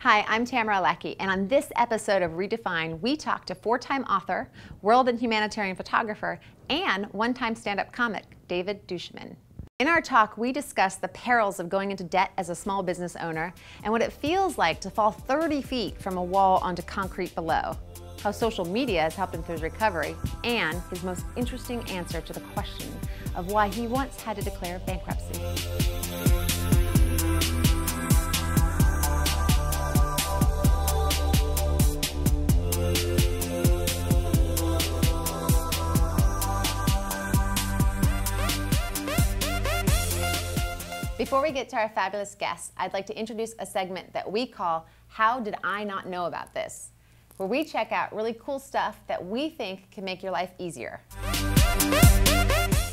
Hi, I'm Tamara Lackey, and on this episode of reDefine, we talk to four-time author, world and humanitarian photographer, and one-time stand-up comic, David DuChemin. In our talk, we discuss the perils of going into debt as a small business owner and what it feels like to fall 30 feet from a wall onto concrete below, how social media has helped him through his recovery, and his most interesting answer to the question of why he once had to declare bankruptcy. Before we get to our fabulous guests, I'd like to introduce a segment that we call How Did I Not Know About This?, where we check out really cool stuff that we think can make your life easier.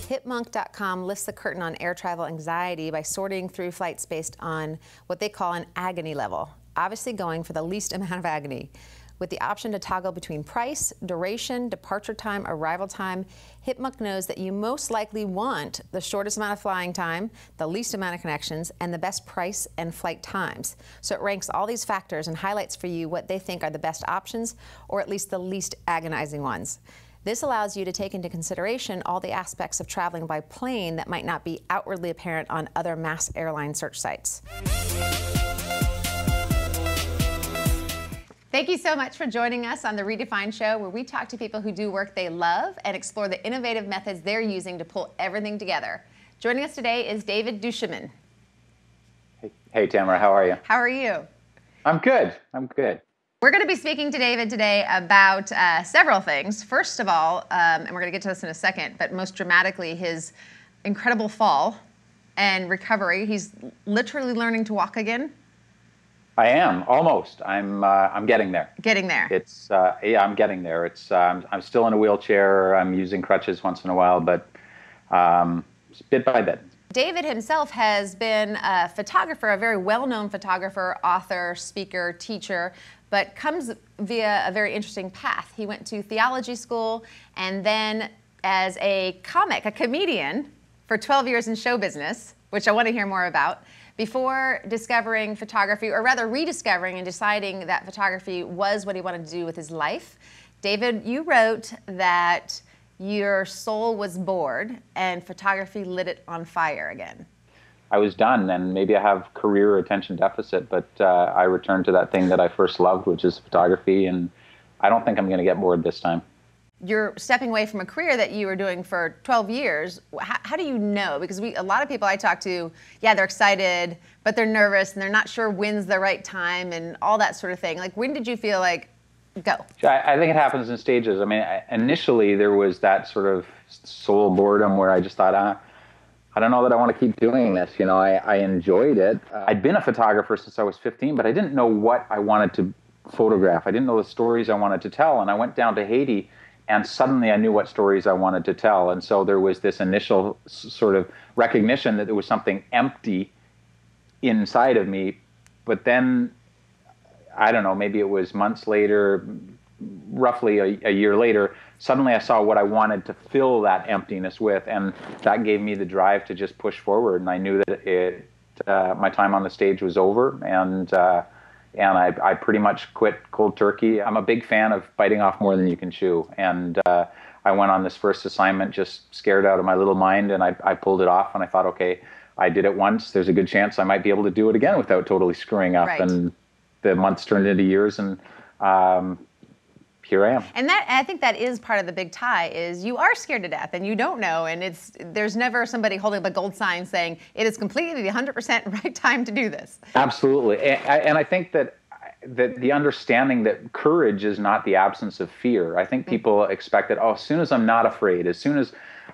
Hitmonk.com lifts the curtain on air travel anxiety by sorting through flights based on what they call an agony level, obviously going for the least amount of agony. With the option to toggle between price, duration, departure time, arrival time, Hitmonk knows that you most likely want the shortest amount of flying time, the least amount of connections, and the best price and flight times. So it ranks all these factors and highlights for you what they think are the best options, or at least the least agonizing ones. This allows you to take into consideration all the aspects of traveling by plane that might not be outwardly apparent on other mass airline search sites. Thank you so much for joining us on the reDefine show, where we talk to people who do work they love and explore the innovative methods they're using to pull everything together. Joining us today is David DuChemin. Hey, Tamara, how are you? How are you? I'm good. I'm good. We're going to be speaking to David today about several things. First of all, and we're going to get to this in a second, but most dramatically, his incredible fall and recovery. He's literally learning to walk again. I am almost. I'm getting there. Getting there. It's yeah, I'm getting there. It's I'm still in a wheelchair. I'm using crutches once in a while, but bit by bit. David himself has been a photographer, a very well-known photographer, author, speaker, teacher, but comes via a very interesting path. He went to theology school and then as a comic, a comedian, for 12 years in show business, which I want to hear more about, before discovering photography, or rather rediscovering and deciding that photography was what he wanted to do with his life. David, you wrote that your soul was bored and photography lit it on fire again. I was done, and maybe I have career attention deficit, but I returned to that thing that I first loved, which is photography, and I don't think I'm going to get bored this time. You're stepping away from a career that you were doing for 12 years. How do you know? Because a lot of people I talk to, yeah, they're excited, but they're nervous and they're not sure when's the right time and all that sort of thing. Like, when did you feel like, go? I think it happens in stages. I mean, initially there was that sort of soul boredom where I just thought, I don't know that I want to keep doing this. You know, I enjoyed it. I'd been a photographer since I was 15, but I didn't know what I wanted to photograph. I didn't know the stories I wanted to tell. And I went down to Haiti, and suddenly I knew what stories I wanted to tell. And so there was this initial sort of recognition that there was something empty inside of me. But then, I don't know, maybe it was months later, roughly a year later, suddenly I saw what I wanted to fill that emptiness with. And that gave me the drive to just push forward. And I knew that my time on the stage was over. And I pretty much quit cold turkey. I'm a big fan of biting off more than you can chew. And I went on this first assignment just scared out of my little mind, and I pulled it off, and I thought, okay, I did it once. There's a good chance I might be able to do it again without totally screwing up. Right. And the months turned into years, and here I am. And I think that is part of the big tie, is you are scared to death and you don't know, and there's never somebody holding up a gold sign saying it is completely the 100% right time to do this. Absolutely. And I think that the understanding that courage is not the absence of fear. I think people expect that, as soon as I'm not afraid, as soon as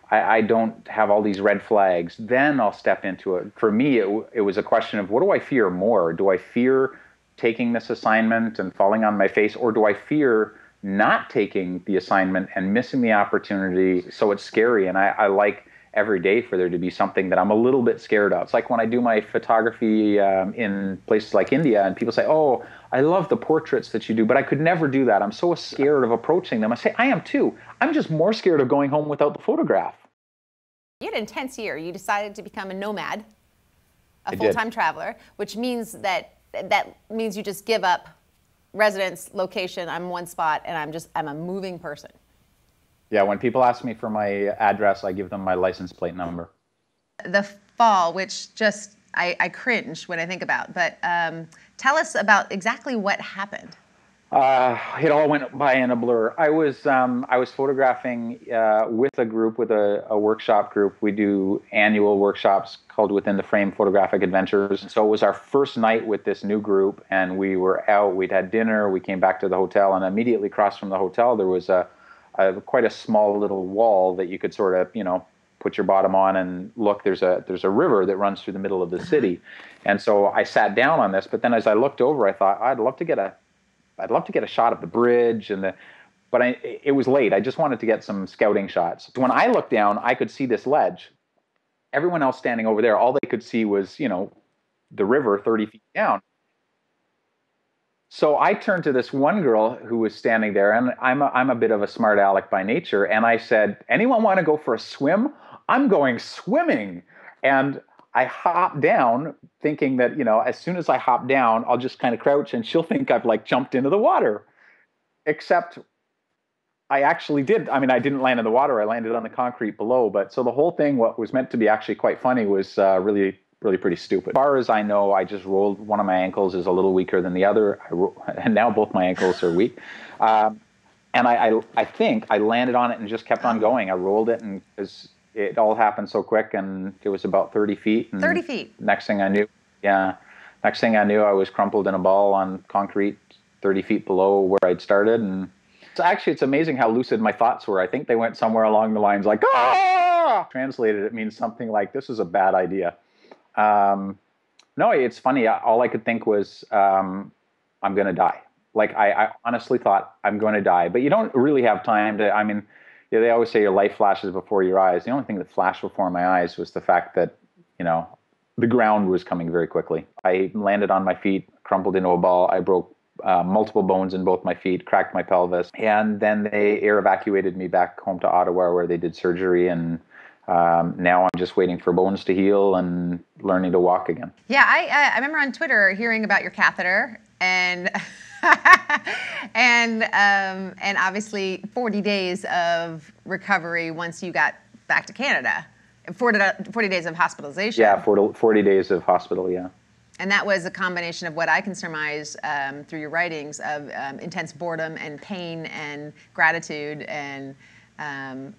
I don't have all these red flags, then I'll step into it. For me, it was a question of, what do I fear more? Do I fear taking this assignment and falling on my face, or do I fear not taking the assignment and missing the opportunity? So it's scary, and I like every day for there to be something that I'm a little bit scared of. It's like when I do my photography in places like India, and people say, oh, I love the portraits that you do, but I could never do that. I'm so scared of approaching them. I say, I am too. I'm just more scared of going home without the photograph. You had an intense year. You decided to become a nomad, a full-time traveler, which means that that means you just give up residence, location, I'm one spot, and I'm a moving person. Yeah, when people ask me for my address, I give them my license plate number. The fall, which just, I cringe when I think about, but tell us about exactly what happened. It all went by in a blur. I was photographing with a group, with a workshop group. We do annual workshops called Within the Frame Photographic Adventures. So it was our first night with this new group, and we were out. We'd had dinner. We came back to the hotel, and immediately across from the hotel there was quite a small little wall that you could sort of, you know, put your bottom on and look. There's a river that runs through the middle of the city, and so I sat down on this. But then as I looked over, I thought I'd love to get a shot of the bridge but it was late. I just wanted to get some scouting shots. When I looked down, I could see this ledge. Everyone else standing over there, all they could see was, you know, the river 30 feet down. So I turned to this one girl who was standing there, and I'm a bit of a smart aleck by nature, and I said, "Anyone want to go for a swim? I'm going swimming." And I hopped down thinking that, you know, as soon as I hop down, I'll just kind of crouch and she'll think I've like jumped into the water. Except I actually did. I mean, I didn't land in the water. I landed on the concrete below. But so the whole thing, what was meant to be actually quite funny, was really pretty stupid. As far as I know, I just rolled. One of my ankles is a little weaker than the other. And now both my ankles are weak. And I think I landed on it and just kept on going. I rolled it, and it all happened so quick, and it was about 30 feet. And 30 feet. Next thing I knew, I was crumpled in a ball on concrete 30 feet below where I'd started. And so actually, it's amazing how lucid my thoughts were. I think they went somewhere along the lines like, "Ah!" Translated, it means something like, "This is a bad idea." No, it's funny. All I could think was, I'm going to die. Like, I honestly thought, I'm going to die. But you don't really have time to, I mean, yeah, they always say your life flashes before your eyes. The only thing that flashed before my eyes was the fact that, you know, the ground was coming very quickly. I landed on my feet, crumpled into a ball. I broke multiple bones in both my feet, cracked my pelvis. And then they air evacuated me back home to Ottawa, where they did surgery. And now I'm just waiting for bones to heal and learning to walk again. Yeah, I remember on Twitter hearing about your catheter and and obviously 40 days of recovery once you got back to Canada. 40 days of hospitalization. Yeah, 40 days of hospital, yeah. And that was a combination of what I can surmise through your writings of intense boredom and pain and gratitude and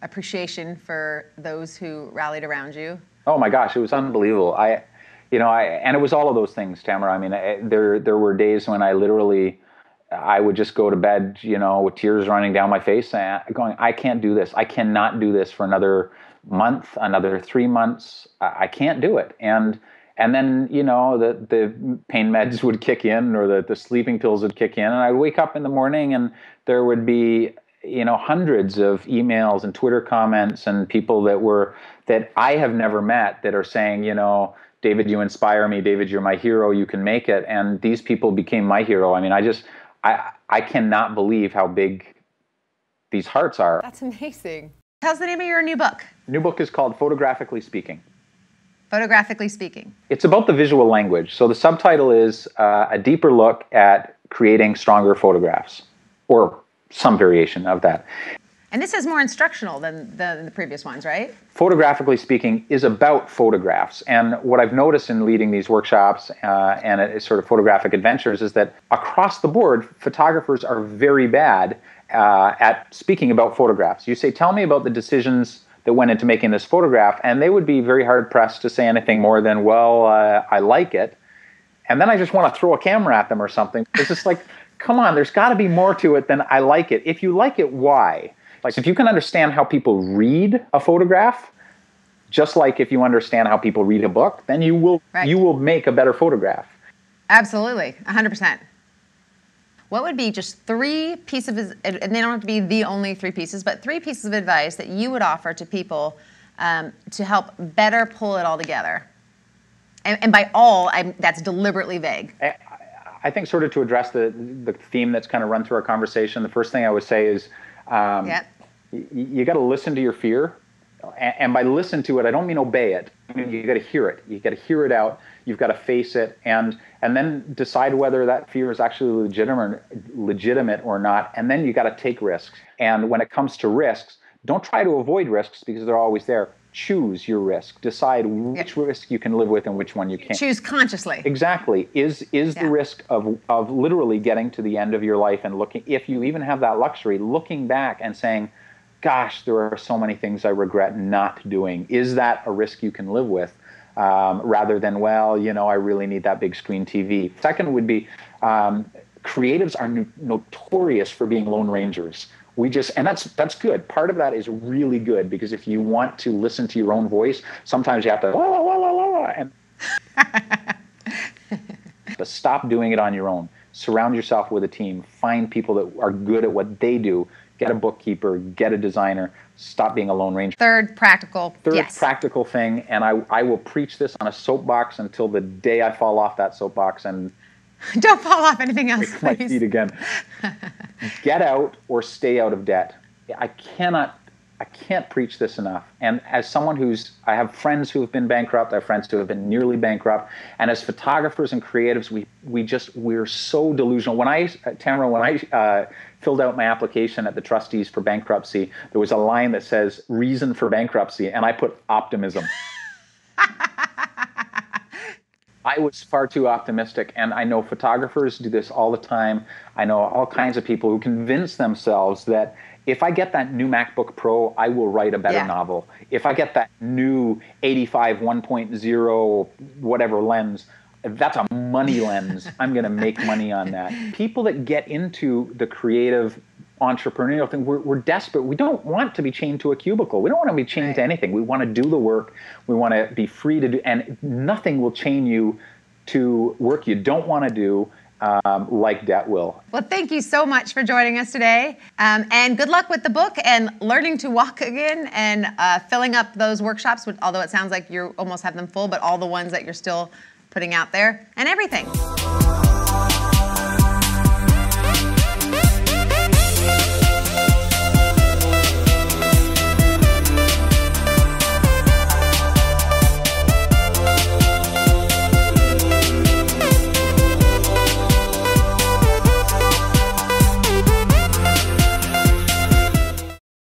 appreciation for those who rallied around you. Oh my gosh, it was unbelievable. And it was all of those things, Tamara. I mean, there were days when I would just go to bed, you know, with tears running down my face, and going, I can't do this. I cannot do this for another month, another 3 months. I can't do it. And then, you know, the pain meds would kick in, or the sleeping pills would kick in, and I'd wake up in the morning and there would be, you know, hundreds of emails and Twitter comments and people that I have never met that are saying, you know, "David, you inspire me. David, you're my hero. You can make it." And these people became my hero. I mean, I cannot believe how big these hearts are. That's amazing. Tell us the name of your new book. New book is called Photographically Speaking. Photographically Speaking. It's about the visual language. So the subtitle is a deeper look at creating stronger photographs, or some variation of that. And this is more instructional than the previous ones, right? Photographically Speaking is about photographs. And what I've noticed in leading these workshops and sort of photographic adventures is that across the board, photographers are very bad at speaking about photographs. You say, "Tell me about the decisions that went into making this photograph," and they would be very hard pressed to say anything more than, "Well, I like it." And then I just want to throw a camera at them or something. It's just like, come on, there's got to be more to it than "I like it." If you like it, why? Like, if you can understand how people read a photograph, just like if you understand how people read a book, then you will make a better photograph. Absolutely, 100%. What would be just 3 pieces of, and they don't have to be the only 3 pieces, but 3 pieces of advice that you would offer to people to help better pull it all together? And by all, that's deliberately vague. I think sort of to address the theme that's kind of run through our conversation, the first thing I would say is you got to listen to your fear. And by listen to it, I don't mean obey it. I mean, you got to hear it. You got to hear it out. You've got to face it and then decide whether that fear is actually legitimate or not. And then you got to take risks. And when it comes to risks, don't try to avoid risks because they're always there. Choose your risk. Decide which risk you can live with and which one you can't. Choose consciously. Exactly. Is the risk of literally getting to the end of your life and looking, if you even have that luxury, looking back and saying, gosh, there are so many things I regret not doing. Is that a risk you can live with? Rather than, well, you know, I really need that big screen TV. Second would be, creatives are notorious for being lone rangers. And that's good. Part of that is really good because if you want to listen to your own voice, sometimes you have to and but stop doing it on your own. Surround yourself with a team. Find people that are good at what they do. Get a bookkeeper, get a designer, stop being a lone ranger. Third practical thing, and I will preach this on a soapbox until the day I fall off that soapbox and don't fall off anything else, my feet again. Get out or stay out of debt. I can't preach this enough. And as someone I have friends who have been bankrupt, I have friends who have been nearly bankrupt. And as photographers and creatives, we're so delusional. Tamara, when I filled out my application at the trustees for bankruptcy, there was a line that says reason for bankruptcy, and I put optimism. I was far too optimistic, and I know photographers do this all the time. I know all kinds of people who convince themselves that if I get that new MacBook Pro, I will write a better novel. If I get that new 85 1.0 whatever lens, that's a money lens. I'm going to make money on that. People that get into the creative entrepreneurial thing, we're desperate. We don't want to be chained to a cubicle. We don't want to be chained to anything. We want to do the work. We want to be free to do, and nothing will chain you to work you don't want to do like debt will. Well, thank you so much for joining us today. And good luck with the book and learning to walk again and filling up those workshops, although it sounds like you almost have them full, but all the ones that you're still putting out there and everything.